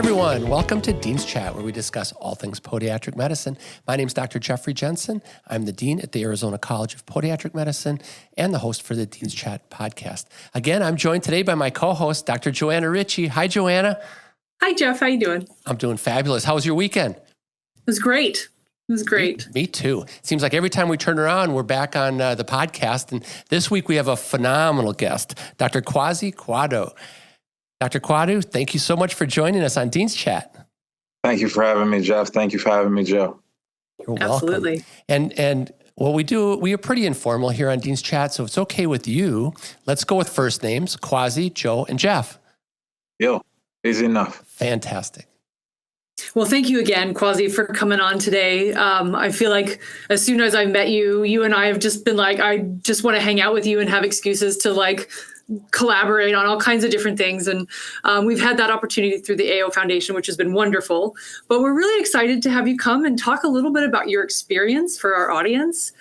everyone. Welcome to Dean's Chat, where we discuss all things podiatric medicine. My name is Dr. Jeffrey Jensen. I'm the Dean at the Arizona College of Podiatric Medicine and the host for the Dean's Chat podcast. Again, I'm joined today by my co-host, Dr. Johanna Richey. Hi, Johanna. Hi, Jeff. How you doing? I'm doing fabulous. How was your weekend? It was great. It was great. Me too. Seems like every time we turn around, we're back on the podcast. And this week we have a phenomenal guest, Dr. Kwasi Kwaadu. Dr. Kwaadu, thank you so much for joining us on Dean's Chat. Thank you for having me, Jeff. Thank you for having me, Joe. You're welcome. Absolutely. And what we are pretty informal here on Dean's Chat, so if it's okay with you, let's go with first names, Kwasi, Joe, and Jeff. Yo, easy enough. Fantastic. Well, thank you again, Kwasi, for coming on today. I feel like as soon as I met you, you and I have just been like, I just want to hang out with you and have excuses to collaborate on all kinds of different things. And we've had that opportunity through the AO Foundation, which has been wonderful. But we're really excited to have you come and talk a little bit about your experience for our audience.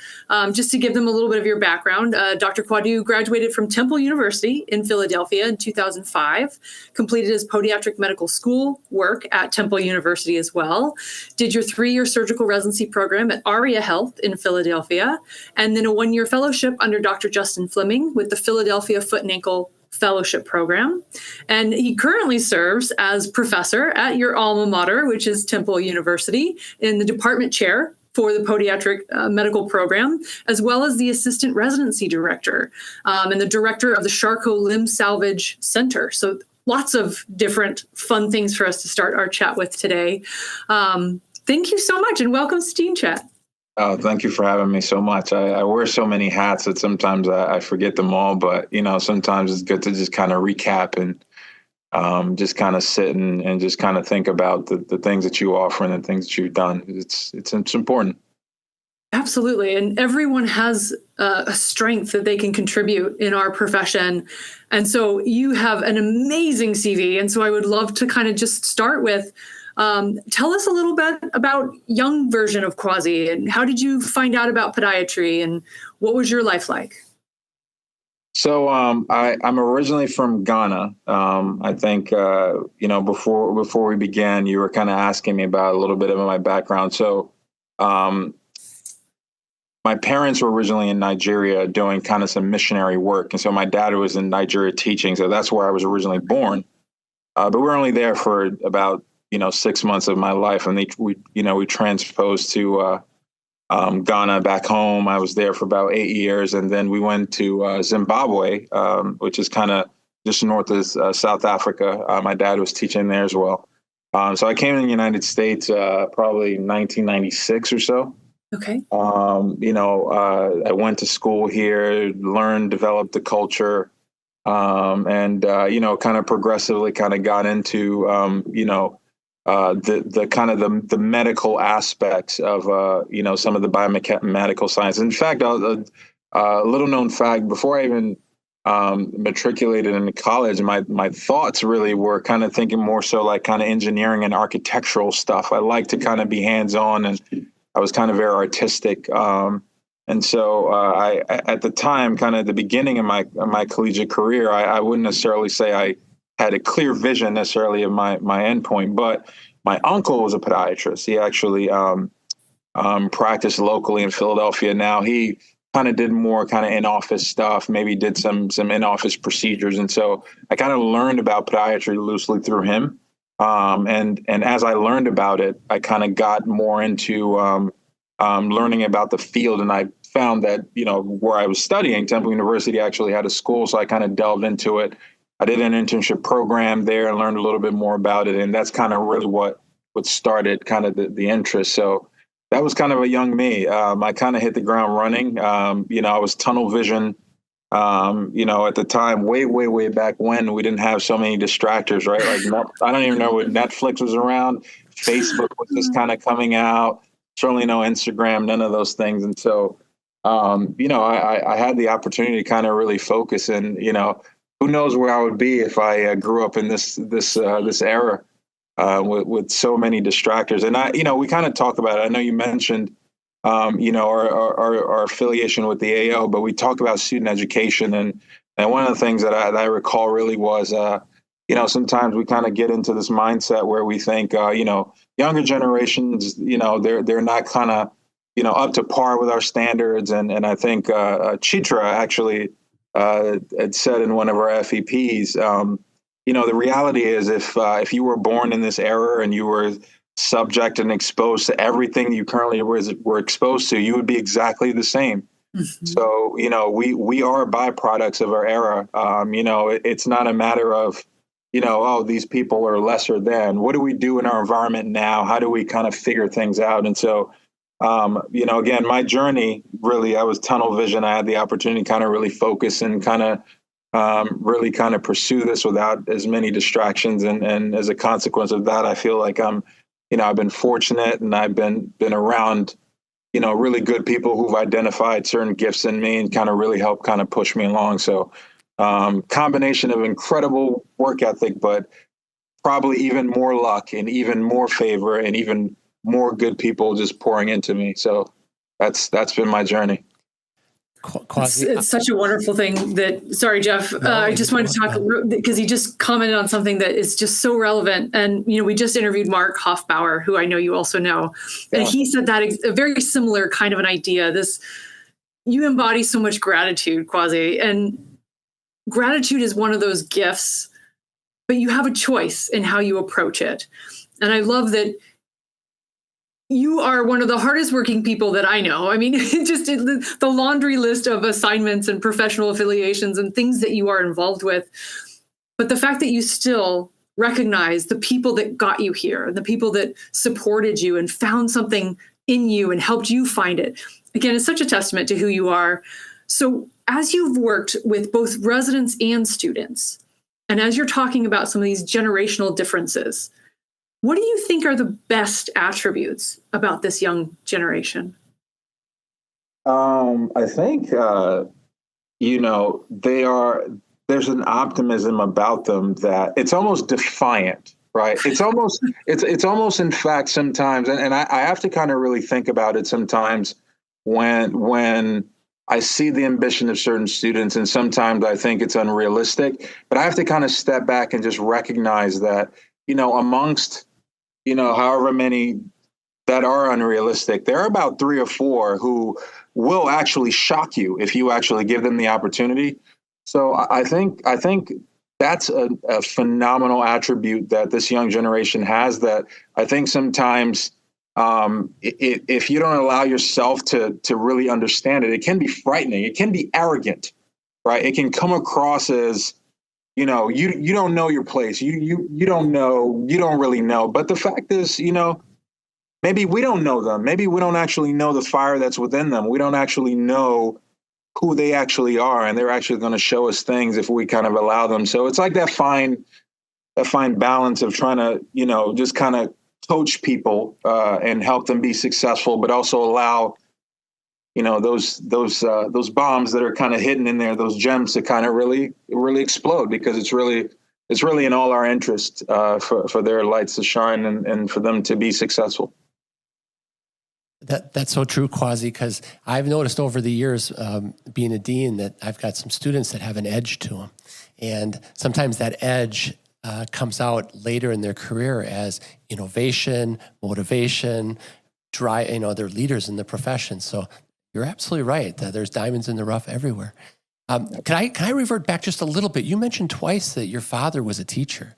Just to give them a little bit of your background, Dr. Kwaadu graduated from Temple University in Philadelphia in 2005, completed his podiatric medical school work at Temple University as well, did your 3-year surgical residency program at Aria Health in Philadelphia, and then a 1-year fellowship under Dr. Justin Flemming with the Philadelphia Foot and Ankle Fellowship Program. And he currently serves as professor at your alma mater, which is Temple University, in the department chair for the podiatric medical program, as well as the assistant residency director and the director of the Charcot Limb Salvage Center. So lots of different fun things for us to start our chat with today. Thank you so much and welcome to Dean Chat. Oh, thank you for having me so much. I wear so many hats that sometimes I forget them all, but sometimes it's good to just kind of recap and just kind of sit and just kind of think about the things that you offer and the things that you've done. It's important. Absolutely. And everyone has a strength that they can contribute in our profession. And so you have an amazing CV. And so I would love to kind of just start with, tell us a little bit about young version of Kwasi and how did you find out about podiatry and what was your life like? So I'm originally from Ghana. I think, before we began, you were kind of asking me about a little bit of my background. So my parents were originally in Nigeria doing kind of some missionary work. And so my dad was in Nigeria teaching. So that's where I was originally born. But we're only there for about 6 months of my life. And we transposed to Ghana back home. I was there for about 8 years. And then we went to Zimbabwe, which is kind of just north of South Africa. My dad was teaching there as well. So I came in the United States probably 1996 or so. Okay. I went to school here, learned, developed the culture, and kind of progressively kind of got into, the kind of the medical aspects of some of the biomedical science. In fact, a little known fact: before I even matriculated into college, my thoughts really were kind of thinking more so like kind of engineering and architectural stuff. I like to kind of be hands on, and I was kind of very artistic. And so I at the time, kind of at the beginning of my collegiate career, I wouldn't necessarily say I had a clear vision necessarily of my endpoint, but my uncle was a podiatrist. He actually practiced locally in Philadelphia. Now he kind of did more kind of in-office stuff, maybe did some in-office procedures. And so I kind of learned about podiatry loosely through him. And as I learned about it, I kind of got more into learning about the field. And I found that, where I was studying, Temple University actually had a school. So I kind of delved into it. I did an internship program there and learned a little bit more about it. And that's kind of really what started kind of the interest. So that was kind of a young me. I kind of hit the ground running. I was tunnel vision, at the time, way back when we didn't have so many distractors, right? Like I don't even know when Netflix was around. Facebook was just kind of coming out. Certainly no Instagram, none of those things. And so, I had the opportunity to kind of really focus and, who knows where I would be if I grew up in this era with so many distractors. And we kind of talk about it. I know you mentioned, our affiliation with the AO, but we talk about student education. And one of the things that I recall really was sometimes we kind of get into this mindset where we think, younger generations, they're not kind of, up to par with our standards. And I think Chitra actually had said in one of our FEPs, the reality is if you were born in this era and you were subject and exposed to everything you currently were exposed to, you would be exactly the same. Mm-hmm. So, we are byproducts of our era. It's not a matter of, these people are lesser than. What do we do in our environment now? How do we kind of figure things out? And so, again, my journey, really, I was tunnel vision. I had the opportunity to kind of really focus and kind of really kind of pursue this without as many distractions. And as a consequence of that, I feel like I've been fortunate and I've been around, really good people who've identified certain gifts in me and kind of really helped kind of push me along. So combination of incredible work ethic, but probably even more luck and even more favor and even more good people just pouring into me. So that's been my journey. It's such a wonderful thing that, sorry, Jeff, I just wanted to talk because he just commented on something that is just so relevant. And, we just interviewed Mark Hoffbauer, who I know you also know. And he said that a very similar kind of an idea. You embody so much gratitude, Kwasi, and gratitude is one of those gifts, but you have a choice in how you approach it. And I love that you are one of the hardest working people that I know. I mean, just the laundry list of assignments and professional affiliations and things that you are involved with. But the fact that you still recognize the people that got you here, the people that supported you and found something in you and helped you find it, again, is such a testament to who you are. So as you've worked with both residents and students, and as you're talking about some of these generational differences, what do you think are the best attributes about this young generation? I think, there's an optimism about them that it's almost defiant, right? It's almost in fact sometimes, and I have to kind of really think about it sometimes when I see the ambition of certain students, and sometimes I think it's unrealistic, but I have to kind of step back and just recognize that, amongst however many that are unrealistic, there are about 3 or 4 who will actually shock you if you actually give them the opportunity. So I think that's a phenomenal attribute that this young generation has that I think sometimes if you don't allow yourself to really understand it, it can be frightening. It can be arrogant, right? It can come across as, you don't know your place. You don't know. You don't really know. But the fact is, maybe we don't know them. Maybe we don't actually know the fire that's within them. We don't actually know who they actually are. And they're actually going to show us things if we kind of allow them. So it's like that fine balance of trying to, just kind of coach people and help them be successful, but also allow, those bombs that are kind of hidden in there, those gems to kind of really, really explode, because it's really in all our interest for their lights to shine and for them to be successful. That's so true, Kwasi, because I've noticed over the years, being a dean, that I've got some students that have an edge to them. And sometimes that edge comes out later in their career as innovation, motivation, drive. They're leaders in the profession. So you're absolutely right. There's diamonds in the rough everywhere. Can I revert back just a little bit? You mentioned twice that your father was a teacher.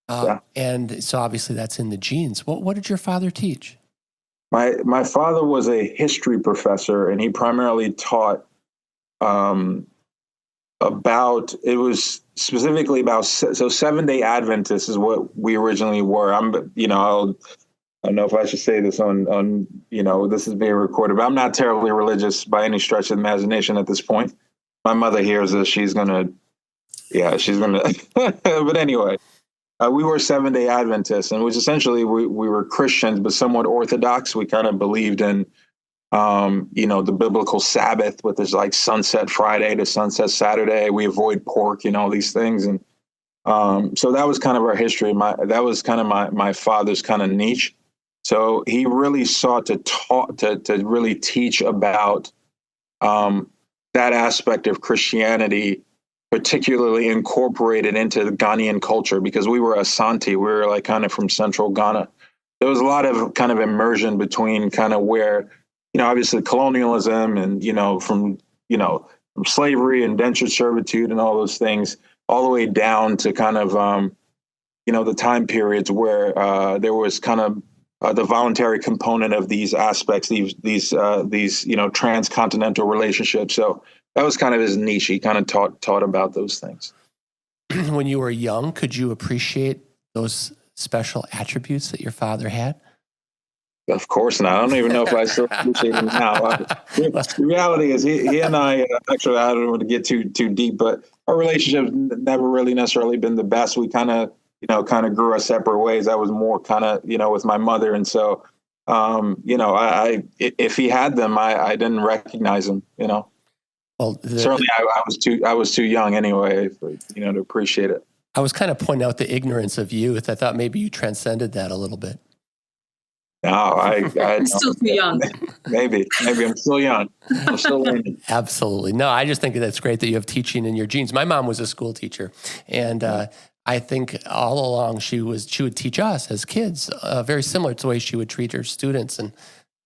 And so obviously that's in the genes. What did your father teach? My father was a history professor, and he primarily taught it was specifically about, so Seventh-day Adventists is what we originally were. I don't know if I should say this on this is being recorded, but I'm not terribly religious by any stretch of the imagination at this point. My mother hears this, she's gonna, but anyway. We were Seventh-day Adventists, and which essentially we were Christians, but somewhat Orthodox. We kind of believed in, the biblical Sabbath, with this like sunset Friday to sunset Saturday. We avoid pork, all these things. And so that was kind of our history. That was kind of my father's kind of niche. So he really sought to really teach about that aspect of Christianity particularly incorporated into the Ghanaian culture because we were Asante. We were like kind of from central Ghana. There was a lot of kind of immersion between kind of where, obviously colonialism and, from slavery, indentured servitude and all those things, all the way down to kind of, the time periods where there was kind of the voluntary component of these aspects, these transcontinental relationships. So that was kind of his niche. He kind of taught about those things. When you were young, could you appreciate those special attributes that your father had? Of course not. I don't even know if I still appreciate them now. The reality is he and I, actually, I don't want to get too deep, but our relationship never really necessarily been the best. We kind of grew our separate ways. I was more kind of, with my mother. And so, if he had them, I didn't recognize them, Well, certainly I was too young anyway, to appreciate it. I was kind of pointing out the ignorance of youth. I thought maybe you transcended that a little bit. No, I'm still too young. Maybe I'm still young. I'm still learning. Absolutely. No, I just think that's great that you have teaching in your genes. My mom was a school teacher, and I think all along she would teach us as kids very similar to the way she would treat her students. And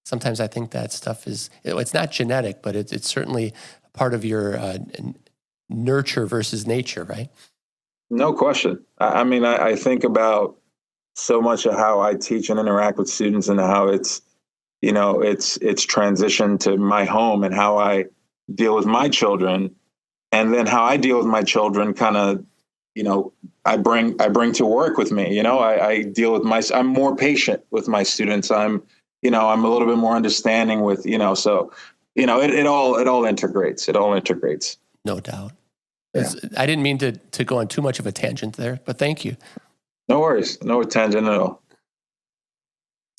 sometimes I think that stuff it's not genetic, but it's certainly part of your nurture versus nature, right? No question. I mean, I think about so much of how I teach and interact with students and how it's transitioned to my home and how I deal with my children, and then how I deal with my children kind of, I bring to work with me. I deal with I'm more patient with my students. I'm a little bit more understanding with, so, it all integrates. It all integrates. No doubt. Yeah. I didn't mean to go on too much of a tangent there, but thank you. No worries. No tangent at all.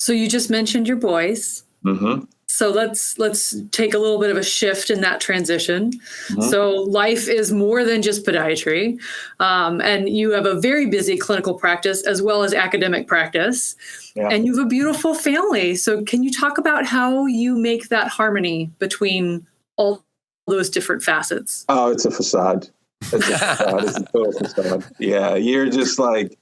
So you just mentioned your boys. Mm-hmm. So let's take a little bit of a shift in that transition. Mm-hmm. So life is more than just podiatry. And you have a very busy clinical practice as well as academic practice. Yeah. And you have a beautiful family. So can you talk about how you make that harmony between all those different facets? Oh, it's a facade. It's a facade. It's a total facade. Yeah, you're just like,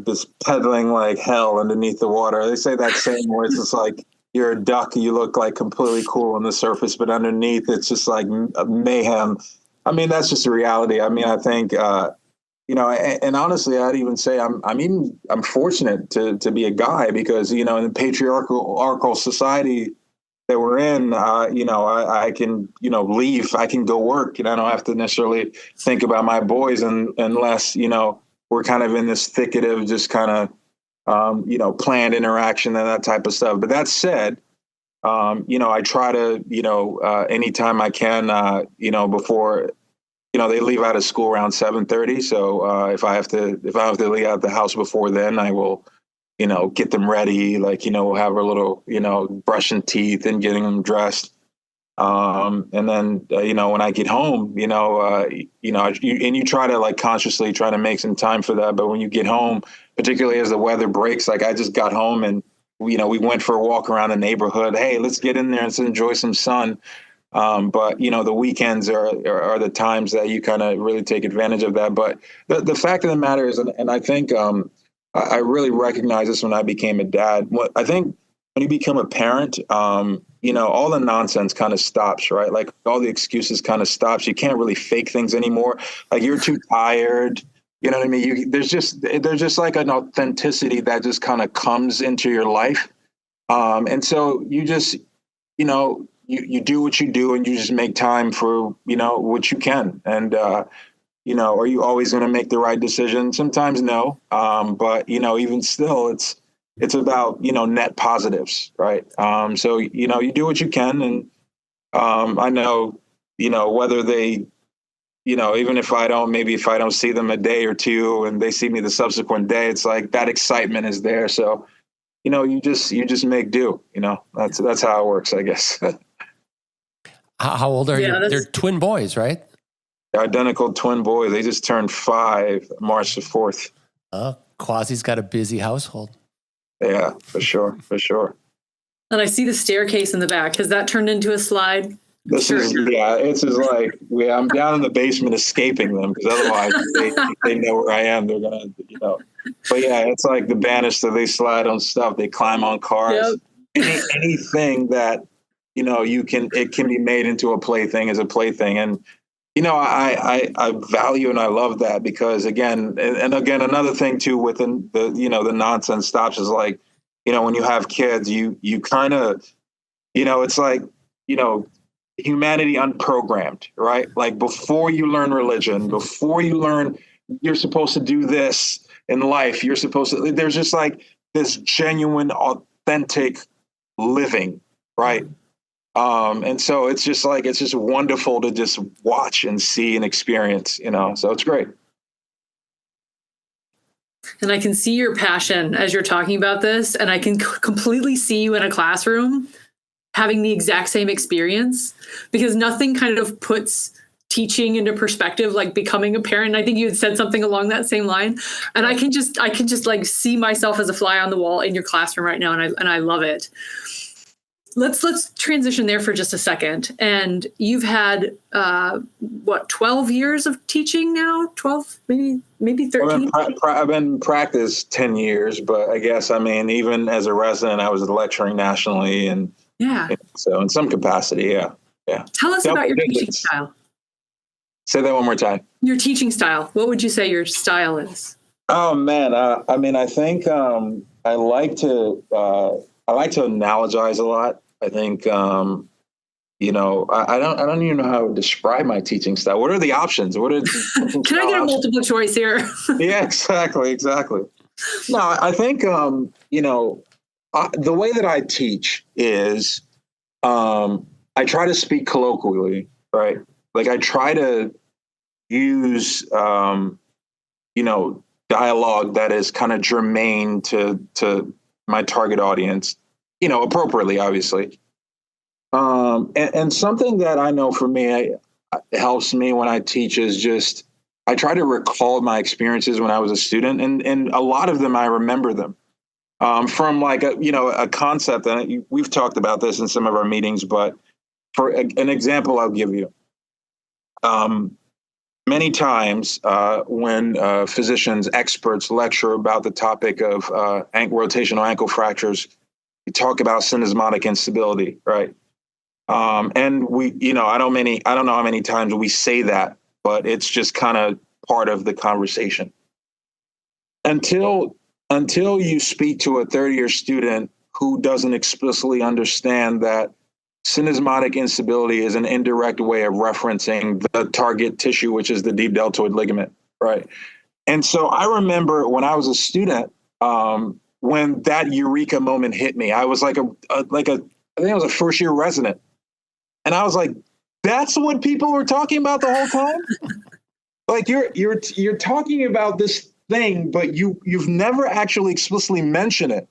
just pedaling like hell underneath the water. They say that saying where it's just like, you're a duck, you look like completely cool on the surface, but underneath it's just like mayhem. I mean, that's just the reality. I mean, I think, and honestly, I'd even say I'm fortunate to be a guy because, in the patriarchal society that we're in, I can, leave, I can go work, and I don't have to necessarily think about my boys unless, we're kind of in this thicket of just kind of, planned interaction and that type of stuff. But that said, I try to, anytime I can, before, they leave out of school around 7:30. So if I have to leave out the house before then, I will, get them ready. Like, we'll have a little, brushing teeth and getting them dressed. And then, when I get home, and you try to like consciously try to make some time for that. But when you get home, particularly as the weather breaks, like I just got home and, we went for a walk around the neighborhood. Hey, let's get in there and enjoy some sun. But, the weekends are the times that you kind of really take advantage of that. But the fact of the matter is, and I think I really recognized this when I became a dad. I think when you become a parent, all the nonsense kind of stops, right? Like all the excuses kind of stops. You can't really fake things anymore. Like you're too tired. You know what I mean? There's just like an authenticity that just kind of comes into your life. And so you just, you do what you do and you just make time for, what you can. And, are you always going to make the right decision? Sometimes no. But, even still, it's about, net positives, right? So, you do what you can. And I know, whether they, even if I don't see them a day or two and they see me the subsequent day, it's like that excitement is there. So, you just make do, that's how it works, I guess. How old are you? They're twin boys, right? They're identical twin boys. They just turned 5 March the 4th. Kwasi's got a busy household. Yeah, for sure. And I see the staircase in the back. Has that turned into a slide? It's just like, I'm down in the basement escaping them, because otherwise they know where I am. They're going to, but yeah, it's like the banister, they slide on stuff, they climb on cars. Yep. Anything that, it can be made into a plaything is a plaything. And, I value and I love that, because again, another thing too, within the nonsense stops is like, when you have kids, you kind of, it's like, humanity unprogrammed, right? Like, before you learn religion, before you learn you're supposed to do this in life, there's just like this genuine, authentic living, right? And so it's just wonderful to just watch and see and experience, so it's great. And I can see your passion as you're talking about this, and I can completely see you in a classroom having the exact same experience, because nothing kind of puts teaching into perspective like becoming a parent. And I think you had said something along that same line, and I can just like see myself as a fly on the wall in your classroom right now, and I love it. Let's transition there for just a second. And you've had 12 years of teaching now? 12, maybe 13? I've been practice 10 years, but I guess, even as a resident, I was lecturing nationally, and so in some capacity, yeah. Tell us about your teaching style. Say that one more time. Your teaching style. What would you say your style is? Oh man, I think I like to analogize a lot. I think I don't even know how to describe my teaching style. What are the options? Can I get a multiple choice here? Yeah, exactly. No, I think the way that I teach is I try to speak colloquially, right? Like, I try to use dialogue that is kind of germane to my target audience, appropriately, obviously. And something that I know for me helps me when I teach is just, I try to recall my experiences when I was a student, and a lot of them, I remember them from like a concept. And we've talked about this in some of our meetings, but for an example, I'll give you. Many times when physicians, experts lecture about the topic of rotational ankle fractures, we talk about syndesmotic instability, right? And we, I don't know how many times we say that, but it's just kind of part of the conversation. Until you speak to a third-year student who doesn't explicitly understand that syndesmotic instability is an indirect way of referencing the target tissue, which is the deep deltoid ligament, right? And so I remember when I was a student, when that eureka moment hit me, I was I think I was a first-year resident, and I was like, "That's what people were talking about the whole time." Like, you're talking about this thing, but you've never actually explicitly mentioned it.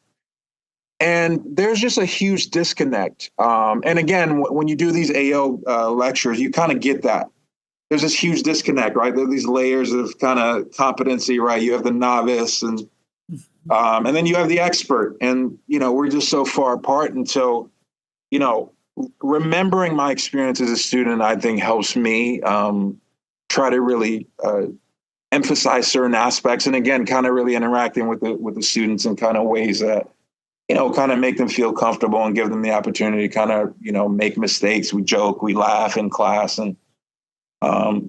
And there's just a huge disconnect. And again, when you do these AO lectures, you kind of get that. There's this huge disconnect, right? There are these layers of kind of competency, right? You have the novice, and then you have the expert, and we're just so far apart. And so, remembering my experience as a student, I think helps me try to really emphasize certain aspects, and again, kind of really interacting with the students in kind of ways that kind of make them feel comfortable and give them the opportunity to kind of make mistakes. We joke, we laugh in class, and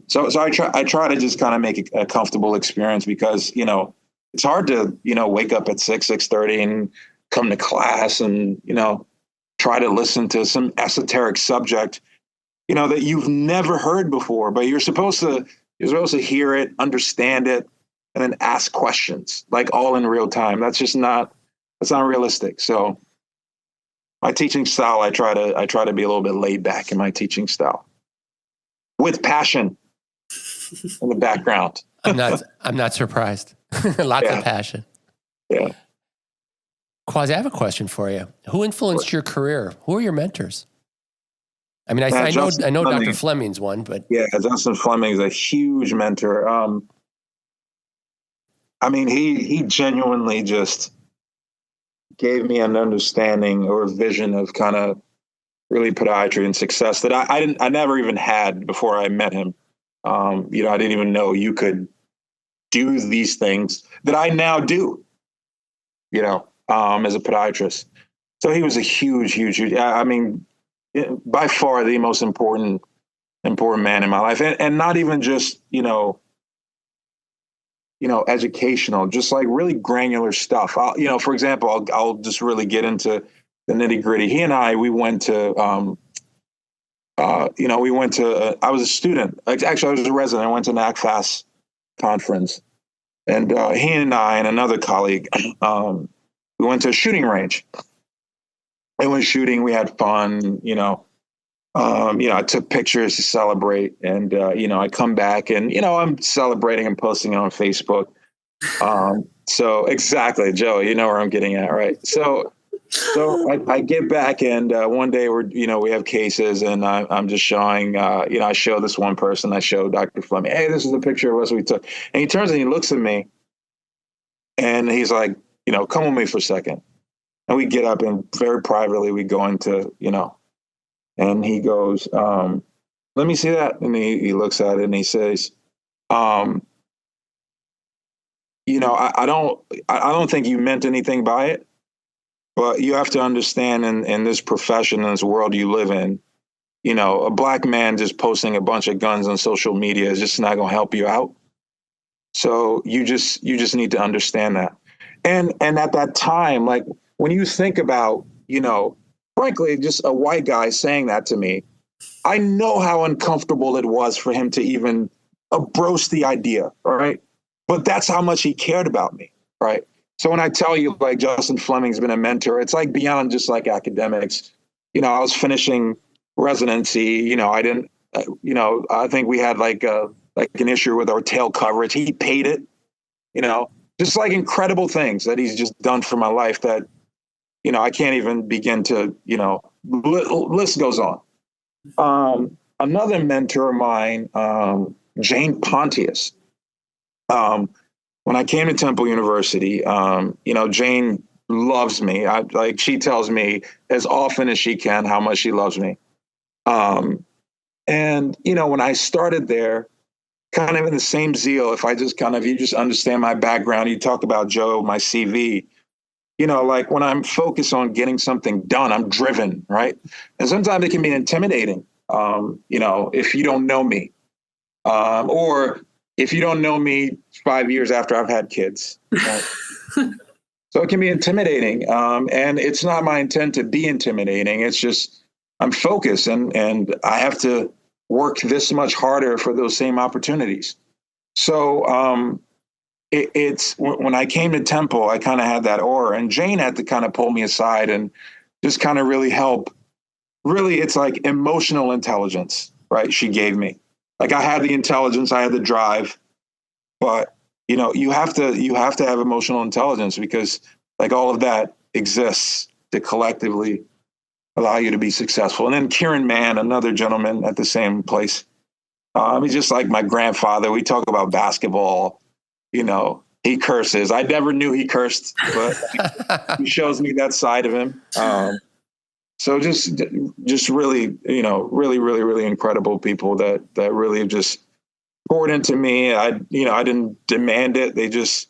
so I try to just kind of make it a comfortable experience, because it's hard to wake up at 6:30 and come to class and try to listen to some esoteric subject that you've never heard before, but you're supposed to hear it, understand it, and then ask questions, like, all in real time. That's not realistic. So my teaching style, I try to be a little bit laid back in my teaching style, with passion in the background. I'm not surprised. Lots of passion. Yeah. Kwasi, I have a question for you. Who influenced your career? Who are your mentors? I mean, I know Dr. Flemming's one, but yeah, Jensen Flemming is a huge mentor. He genuinely just gave me an understanding or a vision of kind of really podiatry and success that I never even had before I met him. I didn't even know you could do these things that I now do, as a podiatrist. So he was a huge, I mean, by far the most important man in my life. And not even just, educational, just like really granular stuff. For example, I'll just really get into the nitty gritty. He and I, we went to, I was a student. Actually, I was a resident. I went to an FACFAS conference. And he and I and another colleague, we went to a shooting range. We went shooting. We had fun, I took pictures to celebrate. And, I come back and, I'm celebrating and posting it on Facebook. So exactly, Joe, you know where I'm getting at, right? So I get back and one day we have cases and I'm just showing, I show this one person, I show Dr. Flemming, hey, this is the picture of us we took. And he turns and he looks at me and he's like, come with me for a second. And we get up and very privately we go into, and he goes, let me see that. And he looks at it and he says, I don't think you meant anything by it. But you have to understand in this profession, in this world you live in, a Black man just posting a bunch of guns on social media is just not going to help you out. So you just need to understand that. And at that time, like when you think about, frankly, just a white guy saying that to me, I know how uncomfortable it was for him to even broach the idea, right? But that's how much he cared about me, right? So when I tell you, like, Justin Flemming's been a mentor, it's like beyond just like academics. I was finishing residency. I didn't. I think we had like an issue with our tail coverage. He paid it. Just like incredible things that he's just done for my life that, I can't even begin to. List goes on. Another mentor of mine, Jane Pontius. When I came to Temple University, Jane loves me. She tells me as often as she can how much she loves me. And, when I started there, kind of in the same zeal, you just understand my background, you talk about Joe, my CV, like when I'm focused on getting something done, I'm driven, right? And sometimes it can be intimidating, if you don't know me, or if you don't know me 5 years after I've had kids. Right? So it can be intimidating. And it's not my intent to be intimidating. It's just I'm focused and I have to work this much harder for those same opportunities. So it's when I came to Temple, I kind of had that aura, and Jane had to kind of pull me aside and just kind of really help. Really, it's like emotional intelligence, right? She gave me. Like I had the intelligence, I had the drive, but you have to have emotional intelligence because like all of that exists to collectively allow you to be successful. And then Kieran Mann, another gentleman at the same place. He's just like my grandfather. We talk about basketball, he curses. I never knew he cursed, but he shows me that side of him. So just really, really, really, really incredible people that really just poured into me. I didn't demand it. They just,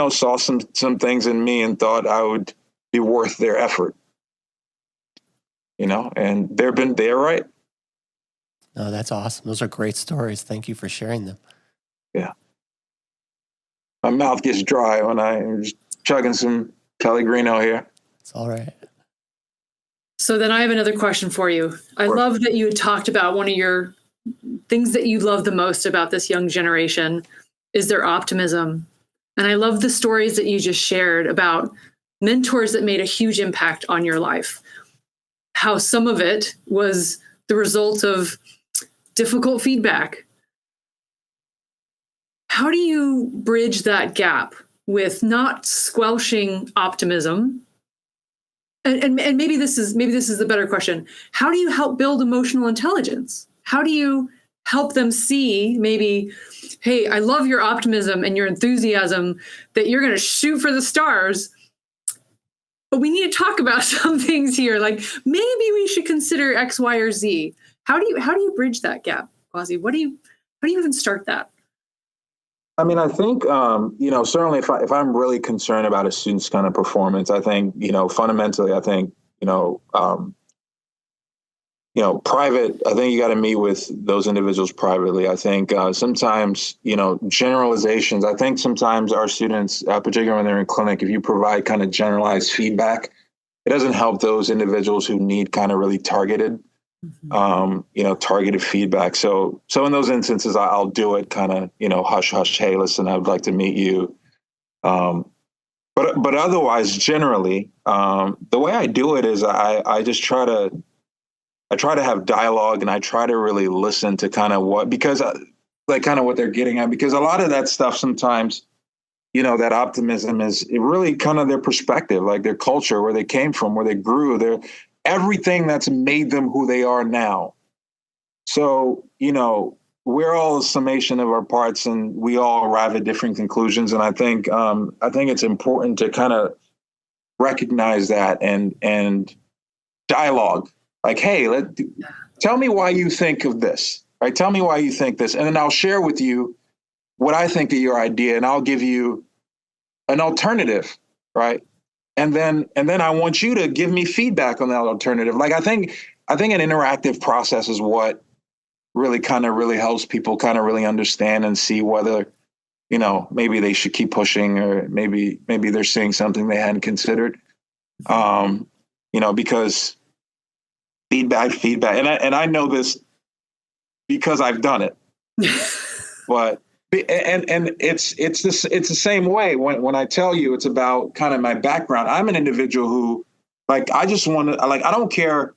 saw some things in me and thought I would be worth their effort, and they're right. No, that's awesome. Those are great stories. Thank you for sharing them. Yeah. My mouth gets dry when I'm just chugging some Pellegrino here. It's all right. So then I have another question for you. I love that you had talked about one of your things that you love the most about this young generation is their optimism. And I love the stories that you just shared about mentors that made a huge impact on your life. How some of it was the result of difficult feedback. How do you bridge that gap with not squelching optimism? And maybe this is the better question. How do you help build emotional intelligence? How do you help them see maybe, hey, I love your optimism and your enthusiasm that you're going to shoot for the stars, but we need to talk about some things here. Like maybe we should consider X, Y, or Z. How do you bridge that gap, Kwasi? How do you even start that? I mean, I think, certainly if I'm really concerned about a student's kind of performance, I think, fundamentally, I think, private, I think you got to meet with those individuals privately. I think sometimes, generalizations, I think sometimes our students, particularly when they're in clinic, if you provide kind of generalized feedback, it doesn't help those individuals who need kind of really targeted, targeted feedback. So in those instances, I'll do it kind of, hush, hush, hey, listen, I'd like to meet you. But otherwise, generally, the way I do it is I just try to have dialogue, and I try to really listen to kind of what they're getting at, because a lot of that stuff sometimes, that optimism is really kind of their perspective, like their culture, where they came from, where they grew, everything that's made them who they are now. So, we're all a summation of our parts, and we all arrive at different conclusions. And I think it's important to kind of recognize that and dialogue. Like, hey, tell me why you think of this, right? Tell me why you think this. And then I'll share with you what I think of your idea, and I'll give you an alternative, right? And then I want you to give me feedback on that alternative. Like, I think an interactive process is what really helps people kind of really understand and see whether, maybe they should keep pushing, or maybe they're seeing something they hadn't considered. Because feedback, and I know this because I've done it. But and it's the same way when I tell you it's about kind of my background. I'm an individual who, like, I just want to, like, I don't care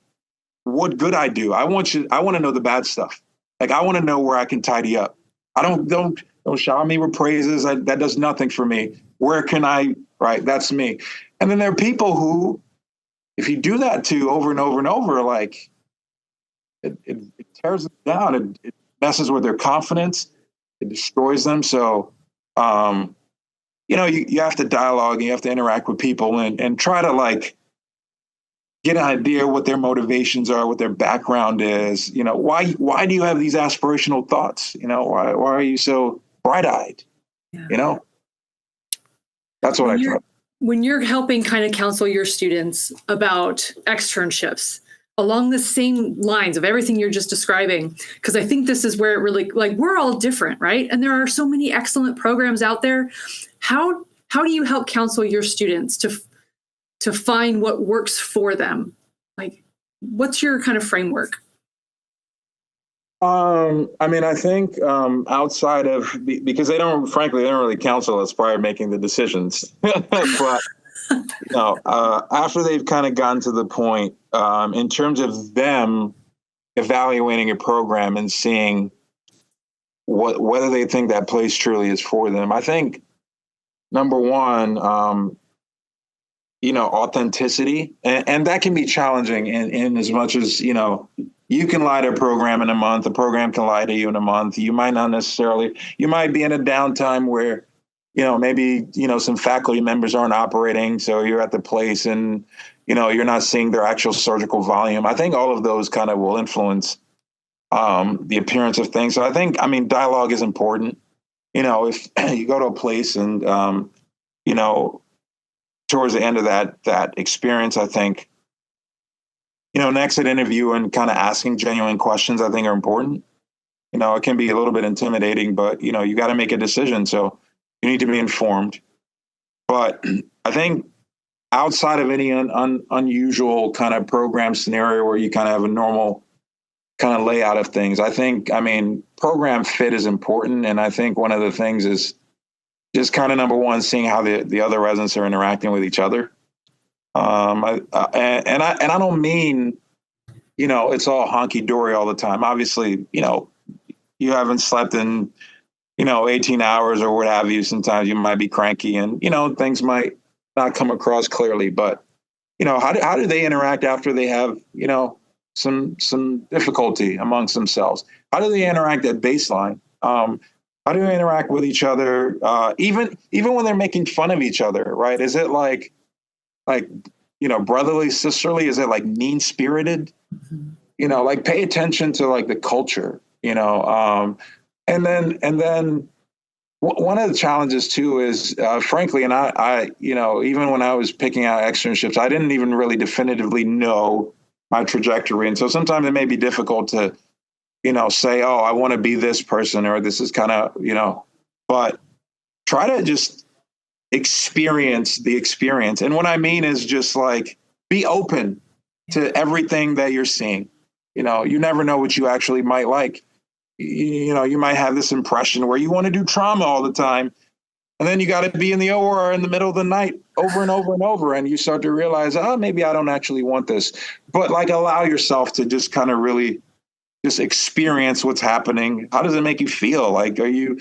what good I do. I want to know the bad stuff. Like, I want to know where I can tidy up. Don't shower me with praises. That does nothing for me. Where can I, right? That's me. And then there are people who, if you do that to over and over and over, like, it tears them down. It messes with their confidence. It destroys them. So, you have to dialogue, and you have to interact with people and try to, like, get an idea what their motivations are, what their background is. Why do you have these aspirational thoughts? Why are you so bright-eyed? Yeah. That's what I try. When you're helping kind of counsel your students about externships along the same lines of everything you're just describing, because I think this is where it really, like, we're all different, right? And there are so many excellent programs out there. How do you help counsel your students to find what works for them? Like, what's your kind of framework? I think outside of, because they don't really counsel us prior to making the decisions. But after they've kind of gotten to the point, in terms of them evaluating a program and seeing whether they think that place truly is for them, I think number one, authenticity, and that can be challenging in as much as, you can lie to a program in a month, a program can lie to you in a month. You might not necessarily, you might be in a downtime where, maybe, some faculty members aren't operating. So you're at the place and, you're not seeing their actual surgical volume. I think all of those kind of will influence the appearance of things. So I think, dialogue is important. If you go to a place and, towards the end of that experience, I think, an exit interview and kind of asking genuine questions, I think, are important. It can be a little bit intimidating, but, you got to make a decision. So you need to be informed. But I think outside of any unusual kind of program scenario where you kind of have a normal kind of layout of things, I think, program fit is important. And I think one of the things is just kind of number one, seeing how the other residents are interacting with each other. I don't mean, it's all honky dory all the time. Obviously, you haven't slept in, 18 hours or what have you. Sometimes you might be cranky and, things might not come across clearly, but, how do they interact after they have, some difficulty amongst themselves? How do they interact at baseline? How do they interact with each other? Even when they're making fun of each other, right? Is it like brotherly, sisterly? Is it like mean spirited? Like pay attention to like the culture, and then one of the challenges too is, frankly, and I, even when I was picking out externships, I didn't even really definitively know my trajectory. And so sometimes it may be difficult to, say, oh, I want to be this person, or this is kind of, but try to just experience the experience. And what I mean is just like, be open to everything that you're seeing. You never know what you actually might like. You might have this impression where you want to do trauma all the time. And then you got to be in the OR in the middle of the night over and over and over. And you start to realize, oh, maybe I don't actually want this. But like, allow yourself to just kind of really just experience what's happening. How does it make you feel? Like, do you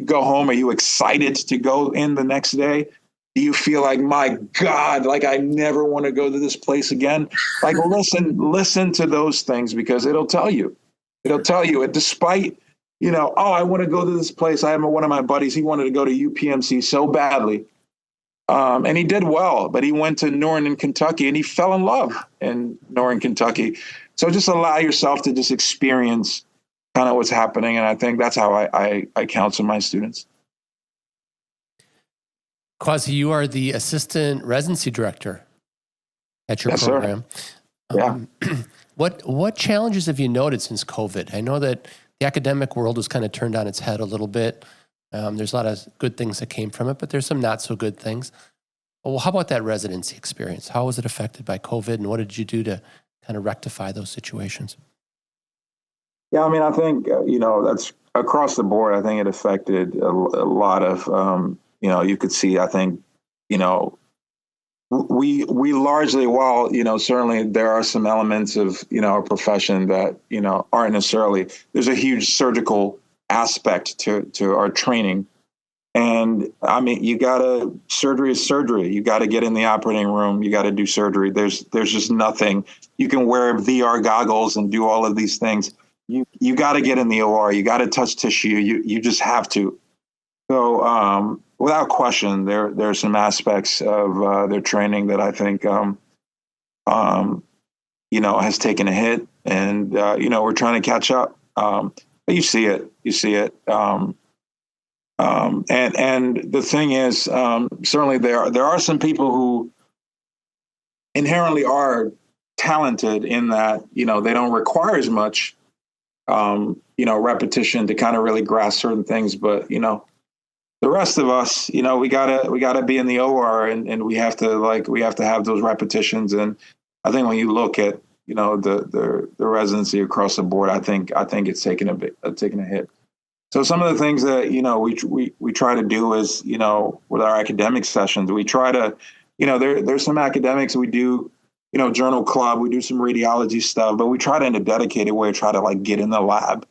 go home? Are you excited to go in the next day? Do you feel like, my God, like I never want to go to this place again? Like, listen to those things, because it'll tell you, despite, oh, I want to go to this place. I have one of my buddies, he wanted to go to UPMC so badly. And he did well, but he went to Northern Kentucky and he fell in love in Northern Kentucky. So just allow yourself to just experience kind of what's happening. And I think that's how I counsel my students. Kwasi, you are the assistant residency director at your program. Sir. Yeah. What challenges have you noted since COVID? I know that the academic world was kind of turned on its head a little bit. There's a lot of good things that came from it, but there's some not so good things. Well, how about that residency experience? How was it affected by COVID, and what did you do to kind of rectify those situations? Yeah, I mean, I think, that's across the board. I think it affected a lot of, you could see, I think, we largely, while, certainly there are some elements of, our profession that, aren't necessarily, there's a huge surgical aspect to our training. And I mean, surgery is surgery. You got to get in the operating room. You got to do surgery. There's just nothing. You can wear VR goggles and do all of these things. You got to get in the OR. You got to touch tissue. You just have to. So without question, there are some aspects of their training that I think, has taken a hit, and we're trying to catch up. But you see it. And the thing is, certainly there are some people who inherently are talented in that, they don't require as much, repetition to kind of really grasp certain things. But, the rest of us, we gotta be in the OR, and we have to have those repetitions. And I think when you look at, the residency across the board, I think it's taken a hit. So some of the things that, we try to do is, with our academic sessions, we try to, there's some academics we do, journal club, we do some radiology stuff, but we try to, in a dedicated way, try to get in the lab,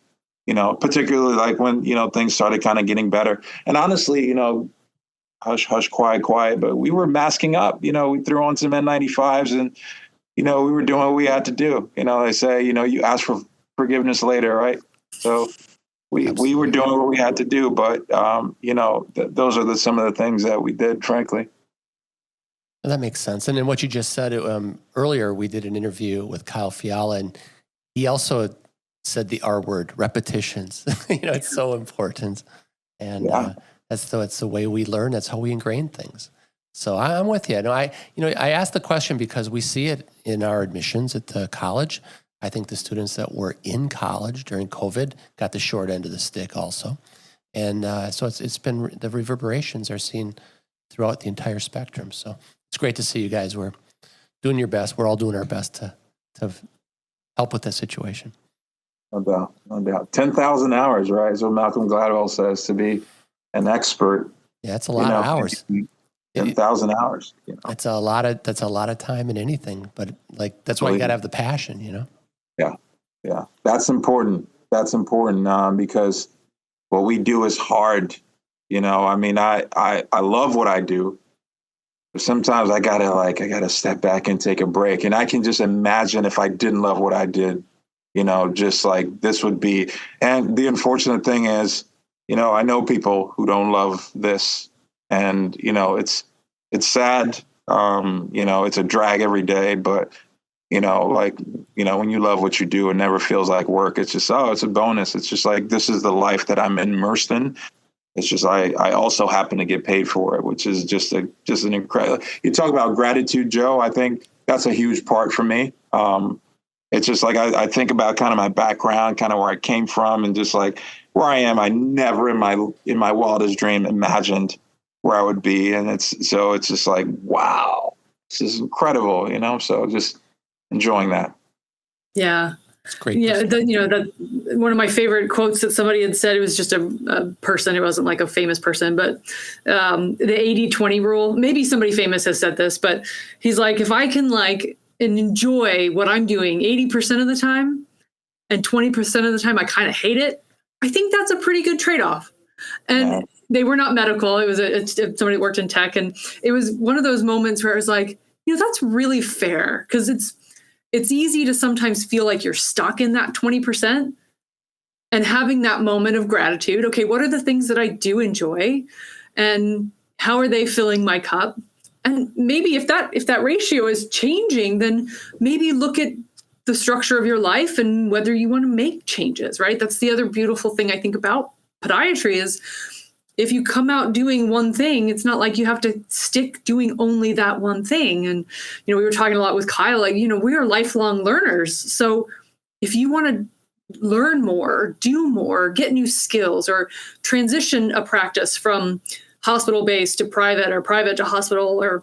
particularly when, things started kind of getting better. And honestly, hush, hush, quiet, but we were masking up, we threw on some N95s and, we were doing what we had to do. They say, you ask for forgiveness later, right? So we were doing what we had to do, but, those are some of the things that we did, frankly. That makes sense. And then what you just said earlier, we did an interview with Kyle Fiala, and he also said the R word, repetitions. It's so important. And that's the way we learn. That's how we ingrain things. So I'm with you. I asked the question because we see it in our admissions at the college. I think the students that were in college during COVID got the short end of the stick also. And so it's been, the reverberations are seen throughout the entire spectrum. So it's great to see you guys. We're doing your best. We're all doing our best to help with that situation. No doubt. 10,000 hours, right? Is what Malcolm Gladwell says, to be an expert. Yeah, it's a lot of hours. 10,000 hours. That's a lot of time in anything, but that's why you got to have the passion, Yeah. That's important. Because what we do is hard. I mean, I love what I do. But sometimes I gotta step back and take a break. And I can just imagine if I didn't love what I did, just like this would be. And the unfortunate thing is, I know people who don't love this, and, it's sad. It's a drag every day, but when you love what you do, it never feels like work. It's just, it's a bonus. It's just like, this is the life that I'm immersed in. It's just, I also happen to get paid for it, which is just an incredible, you talk about gratitude, Joe. I think that's a huge part for me. It's just like, I think about kind of my background, kind of where I came from, and just like where I am. I never in my wildest dream imagined where I would be. And it's just like, wow, this is incredible, so just enjoying that. Yeah. It's great. Yeah. One of my favorite quotes that somebody had said, it was just a person. It wasn't like a famous person, but the 80-20 rule, maybe somebody famous has said this, but he's like, if I can enjoy what I'm doing 80% of the time and 20% of the time I kind of hate it, I think that's a pretty good trade-off. And they were not medical. It was somebody that worked in tech. And it was one of those moments where it was like, that's really fair, because it's easy to sometimes feel like you're stuck in that 20%, and having that moment of gratitude. Okay, what are the things that I do enjoy, and how are they filling my cup? And maybe if that ratio is changing, then maybe look at the structure of your life and whether you want to make changes, right? That's the other beautiful thing I think about podiatry is, if you come out doing one thing, it's not like you have to stick doing only that one thing. And, we were talking a lot with Kyle, we are lifelong learners. So if you want to learn more, do more, get new skills, or transition a practice from hospital-based to private, or private to hospital, or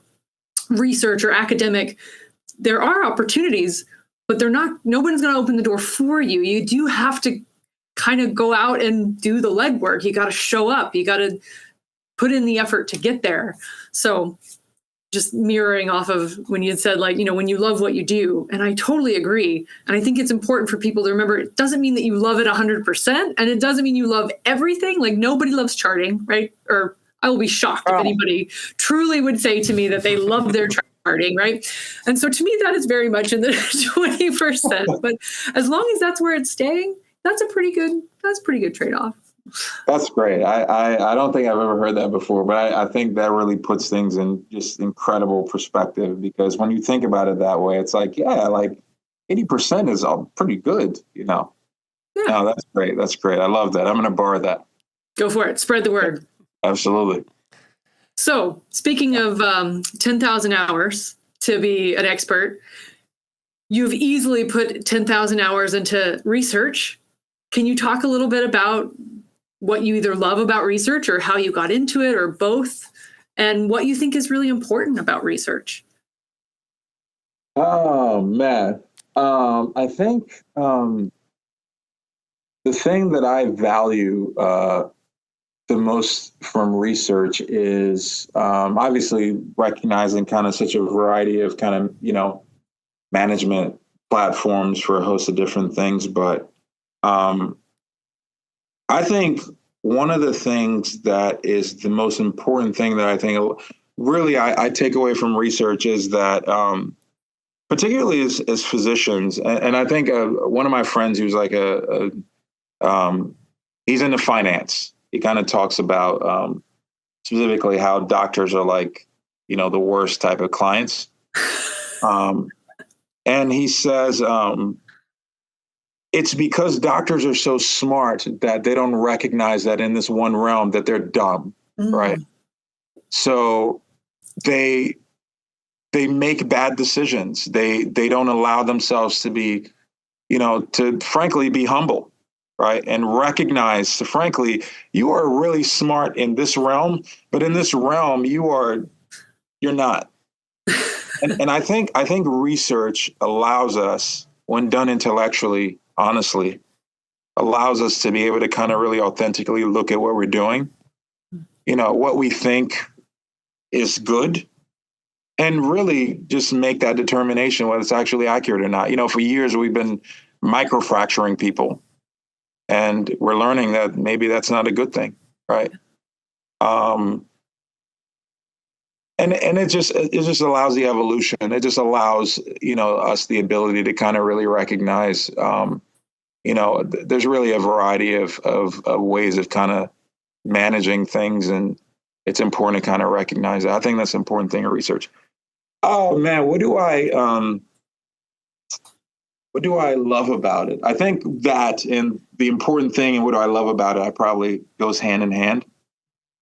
research or academic, there are opportunities, but nobody's going to open the door for you. You do have to kind of go out and do the legwork. You got to show up. You got to put in the effort to get there. So just mirroring off of when you said, when you love what you do, and I totally agree. And I think it's important for people to remember, it doesn't mean that you love it 100%. And it doesn't mean you love everything. Like, nobody loves charting, right? Or I will be shocked if anybody truly would say to me that they love their charting, right? And so to me, that is very much in the 20%. But as long as that's where it's staying, that's a pretty good trade-off. That's great. I don't think I've ever heard that before, but I think that really puts things in just incredible perspective, because when you think about it that way, it's like, 80% is all pretty good, Yeah. No, that's great. That's great. I love that. I'm going to borrow that. Go for it. Spread the word. Absolutely. So speaking of 10,000 hours to be an expert, you've easily put 10,000 hours into research. Can you talk a little bit about what you either love about research, or how you got into it, or both, and what you think is really important about research? Oh, man. I think the thing that I value the most from research is obviously recognizing kind of such a variety of kind of, management platforms for a host of different things. But I think one of the things that is the most important thing that I think really I take away from research is that particularly as physicians, and I think one of my friends who's like he's into finance. He kind of talks about specifically how doctors are like, the worst type of clients. And he says, it's because doctors are so smart that they don't recognize that in this one realm that they're dumb, right? So they make bad decisions. They don't allow themselves to be, to frankly be humble, right? And recognize, frankly, you are really smart in this realm, but in this realm you're not. And I think research allows us, when done intellectually, honestly, allows us to be able to kind of really authentically look at what we're doing, what we think is good, and really just make that determination whether it's actually accurate or not. For years we've been microfracturing people, and we're learning that maybe that's not a good thing, right? And it just allows the evolution. It just allows, us the ability to kind of really recognize, there's really a variety of ways of kind of managing things, and it's important to kind of recognize that. I think that's an important thing in research. Oh man, what do I love about it? I think that, and the important thing and what do I love about it, I probably goes hand in hand.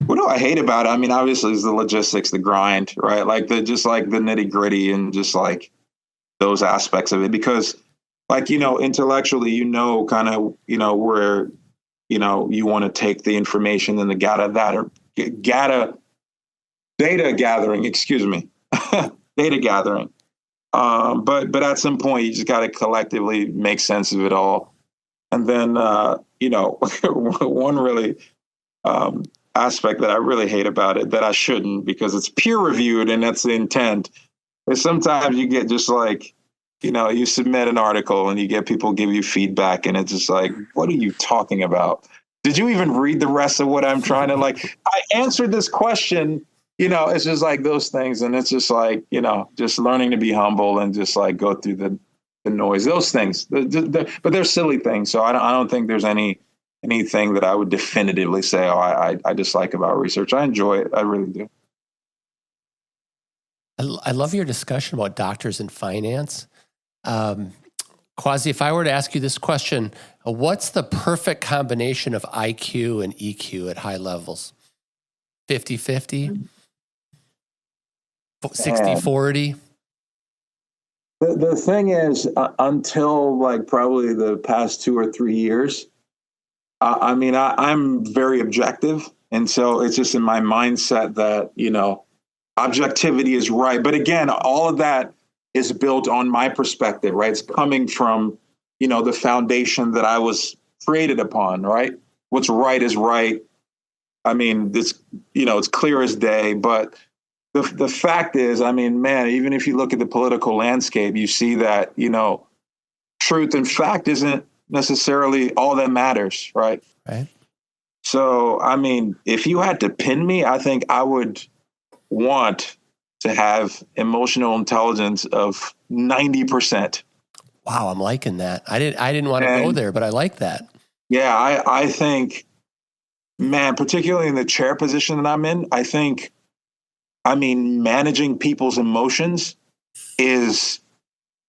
What do I hate about it? I mean, obviously is the logistics, the grind, right? Like the nitty gritty and just like those aspects of it, because like, intellectually, kind of, where, you want to take the information and the data gathering, excuse me, data gathering. But at some point, you just got to collectively make sense of it all. And then, one really aspect that I really hate about it, that I shouldn't, because it's peer reviewed and that's the intent, is sometimes you get just like, you submit an article and you get people give you feedback and it's just like, what are you talking about? Did you even read the rest of what I'm trying to like? I answered this question. It's just like those things. And it's just like, just learning to be humble and just like go through the noise, those things, but they're silly things. So I don't think there's anything that I would definitively say, oh, I dislike about research. I enjoy it. I really do. I love your discussion about doctors and finance. Kwasi, if I were to ask you this question, what's the perfect combination of IQ and EQ at high levels? 50-50? 60-40? The thing is, until like probably the past 2 or 3 years, I'm very objective. And so it's just in my mindset that, objectivity is right. But again, all of that is built on my perspective, right? It's coming from, the foundation that I was created upon, right? What's right is right. I mean, it's clear as day. But the fact is, man, even if you look at the political landscape, you see that, truth and fact isn't necessarily all that matters, right? Right. So, if you had to pin me, I think I would want to have emotional intelligence of 90%. Wow, I'm liking that. I didn't want to go there, but I like that. Yeah, I think, man, particularly in the chair position that I'm in, I think, managing people's emotions is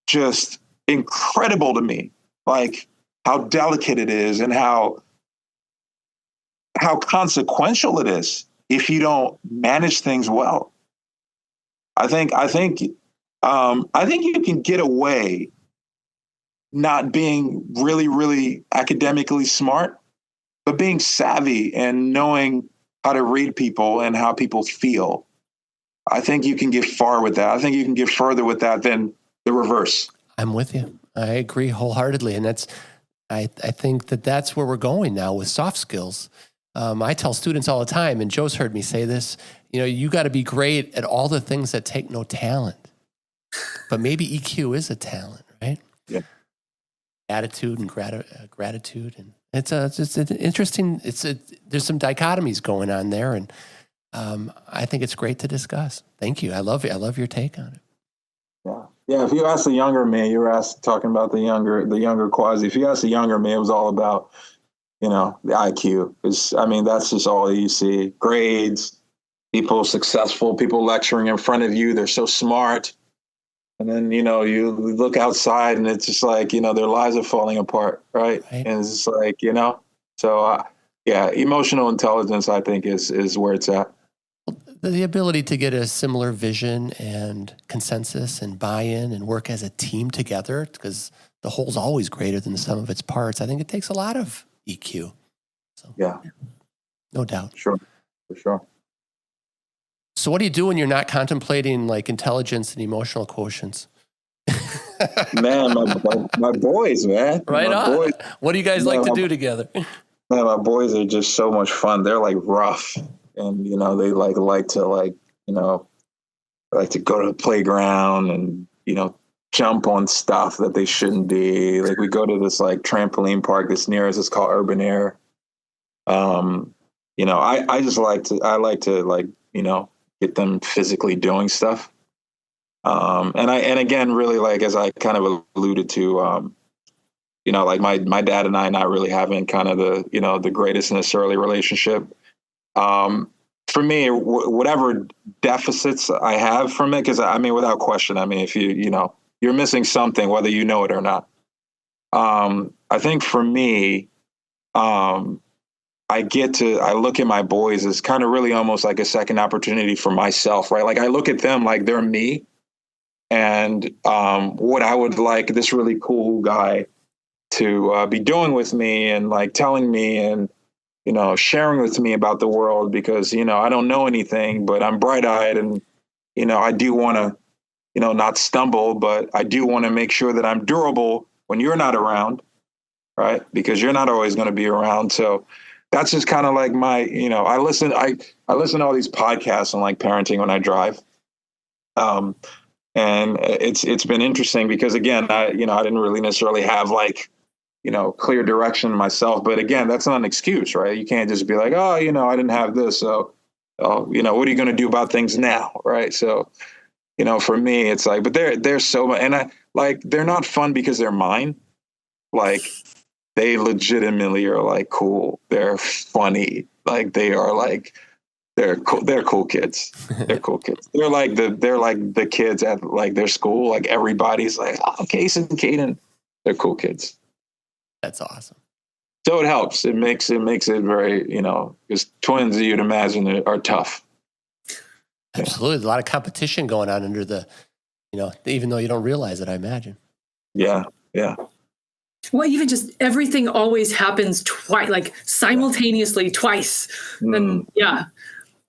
just incredible to me. Like how delicate it is and how consequential it is if you don't manage things well. I think you can get away not being really, really academically smart, but being savvy and knowing how to read people and how people feel. I think you can get far with that. I think you can get further with that than the reverse. I'm with you. I agree wholeheartedly. And I think that's where we're going now with soft skills. I tell students all the time, and Joe's heard me say this, you got to be great at all the things that take no talent. But maybe EQ is a talent, right? Yeah. Attitude and gratitude. And it's an interesting, there's some dichotomies going on there. And I think it's great to discuss. Thank you. I love it. I love your take on it. Yeah. If you ask the younger me, you were talking about the younger Kwasi. If you ask the younger me, it was all about, the IQ. That's just all you see. Grades, people successful, people lecturing in front of you. They're so smart. And then, you look outside and it's just like, their lives are falling apart. Right. And it's just like, so emotional intelligence, I think is where it's at. The ability to get a similar vision and consensus and buy-in and work as a team together, because the whole's always greater than the sum of its parts. I think it takes a lot of EQ. So yeah, no doubt. Sure, for sure. So what do you do when you're not contemplating like intelligence and emotional quotients? Man, my boys, man. Right my on. Boys, what do you guys like to do together? Man, my boys are just so much fun. They're like rough. And, they like to go to the playground and, jump on stuff that they shouldn't be. Like we go to this like trampoline park that's near us. It's called Urban Air. I just like to get them physically doing stuff. And again, really like, as I kind of alluded to, like my dad and I not really having kind of the greatest necessarily relationship. for me, whatever deficits I have from it, because I mean, without question, I mean, if you're missing something, whether you know it or not. I think for me, I look at my boys as kind of really almost like a second opportunity for myself, right? Like I look at them like they're me, and what I would like this really cool guy to be doing with me and like telling me and, sharing with me about the world, because, I don't know anything, but I'm bright eyed and, I do want to, not stumble, but I do want to make sure that I'm durable when you're not around, right? Because you're not always going to be around. So that's just kind of like my, I listen to all these podcasts on like parenting when I drive. And it's been interesting because again, I didn't really necessarily have like, clear direction myself, but again, that's not an excuse, right? You can't just be like, oh, I didn't have this. So, what are you going to do about things now? Right. So, for me, it's like, but they're so, and they're not fun because they're mine. Like they legitimately are like cool. They're funny. Like they are like, they're cool. They're cool kids. They're cool kids. They're like the kids at like their school. Like everybody's like, oh, Case and Caden. They're cool kids. That's awesome. So it helps. It makes it very, because twins you'd imagine are tough. Absolutely. There's a lot of competition going on under the, even though you don't realize it, I imagine. Yeah. Yeah. Well, even just everything always happens twice, like simultaneously twice. And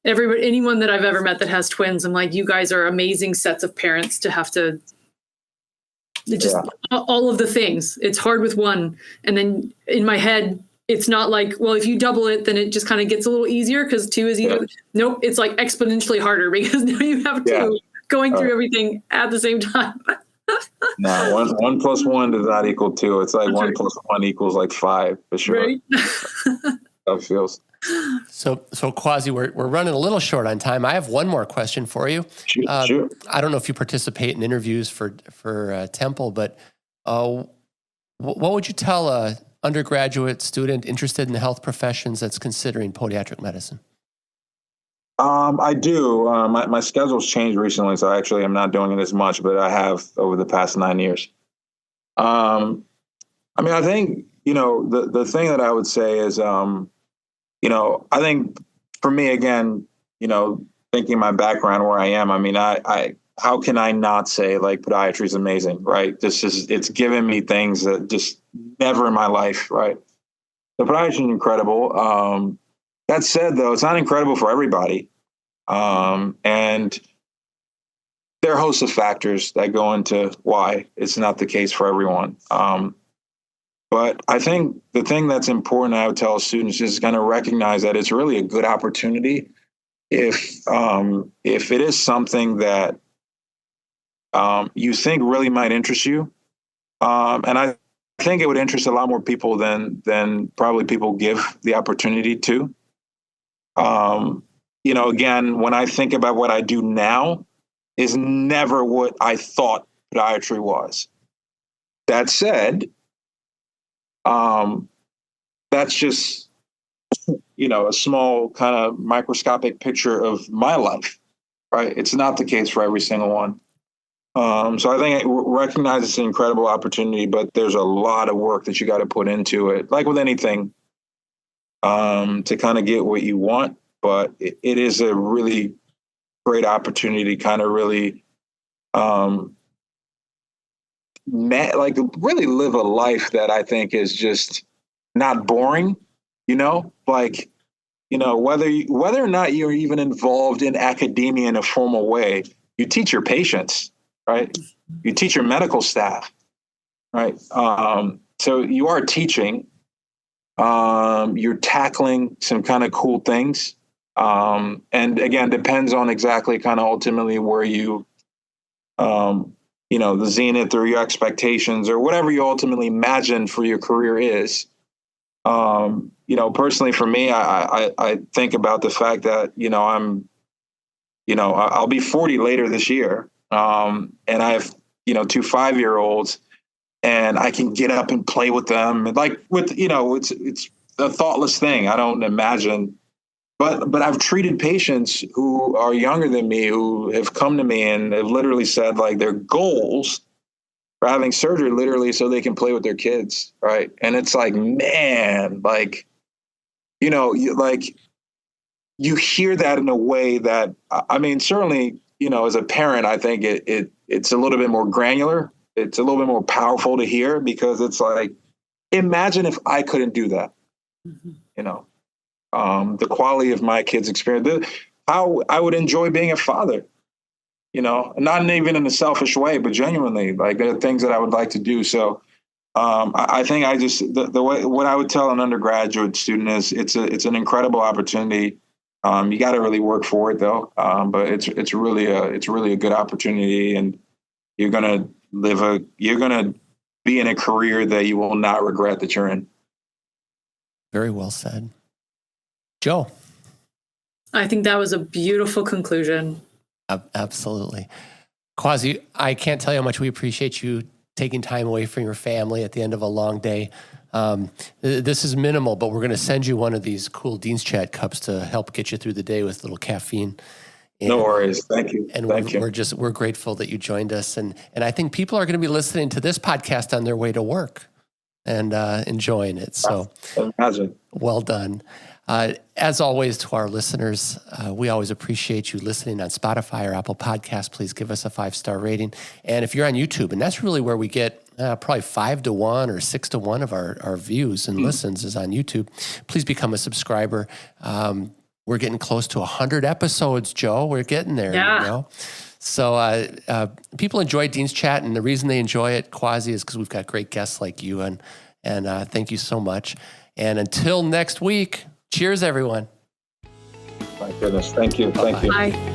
anyone that I've ever met that has twins, I'm like, you guys are amazing sets of parents to have to just all of the things. It's hard with one. And then in my head, it's not like, well, if you double it, then it just kind of gets a little easier because 2 is easier. Nope. It's like exponentially harder because now you have 2 going through everything at the same time. No, 1 plus 1 does not equal 2. It's like 1 plus 1 equals like 5 for sure. Right. That feels. So Kwasi, we're running a little short on time. I have one more question for you. Sure. I don't know if you participate in interviews for Temple, but what would you tell a undergraduate student interested in the health professions that's considering podiatric medicine? I do. My schedule's changed recently, so actually I'm not doing it as much, but I have over the past 9 years. I think, the thing that I would say is, I think for me, again, thinking my background where I am, I how can I not say like podiatry is amazing, right? It's given me things that just never in my life, right? The podiatry is incredible. That said, though, it's not incredible for everybody. And there are a host of factors that go into why it's not the case for everyone. But I think the thing that's important, I would tell students, is kind of recognize that it's really a good opportunity if it is something that you think really might interest you. And I think it would interest a lot more people than probably people give the opportunity to. Again, when I think about what I do now, is never what I thought podiatry was. That said, that's just, a small kind of microscopic picture of my life, right? It's not the case for every single one. So I think I recognize it's an incredible opportunity, but there's a lot of work that you got to put into it, like with anything, to kind of get what you want. But it is a really great opportunity to kind of really, really live a life that I think is just not boring, whether or not you're even involved in academia in a formal way, you teach your patients, right? You teach your medical staff, right? So you are teaching, you're tackling some kind of cool things. And again, depends on exactly kind of ultimately where you, the zenith or your expectations or whatever you ultimately imagine for your career is. Personally for me, I think about the fact that, I'll be 40 later this year. And I have, 2 5-year-olds, and I can get up and play with them. And it's a thoughtless thing. I don't imagine, But I've treated patients who are younger than me who have come to me and have literally said like their goals for having surgery literally so they can play with their kids, right? And it's like, man, like, you know, you hear that in a way that, I mean, certainly, you know, as a parent, I think it's a little bit more granular. It's a little bit more powerful to hear because it's like, imagine if I couldn't do that, you know, the quality of my kids' experience, how I would enjoy being a father, you know, not even in a selfish way, but genuinely, like there are things that I would like to do. So I think I just, the way, what I would tell an undergraduate student is it's an incredible opportunity. You got to really work for it though. But it's really a good opportunity, and you're going to be in a career that you will not regret that you're in. Very well said. Joe. I think that was a beautiful conclusion. Absolutely. Kwasi, I can't tell you how much we appreciate you taking time away from your family at the end of a long day. This is minimal, but we're going to send you one of these cool Dean's Chat cups to help get you through the day with a little caffeine. And, no worries. Thank you. And Thank you. We're grateful that you joined us. And I think people are going to be listening to this podcast on their way to work and enjoying it. So imagine. Well done. As always, to our listeners, we always appreciate you listening on Spotify or Apple Podcasts. Please give us a 5-star rating. And if you're on YouTube, and that's really where we get probably 5-to-1 or 6-to-1 of our views and listens is on YouTube, please become a subscriber. We're getting close to 100 episodes, Joe. We're getting there. Yeah. You know? So people enjoy Dean's Chat, and the reason they enjoy it, Kwasi, is because we've got great guests like you. And thank you so much. And until next week, cheers, everyone. My goodness. Thank you. Thank you. Bye.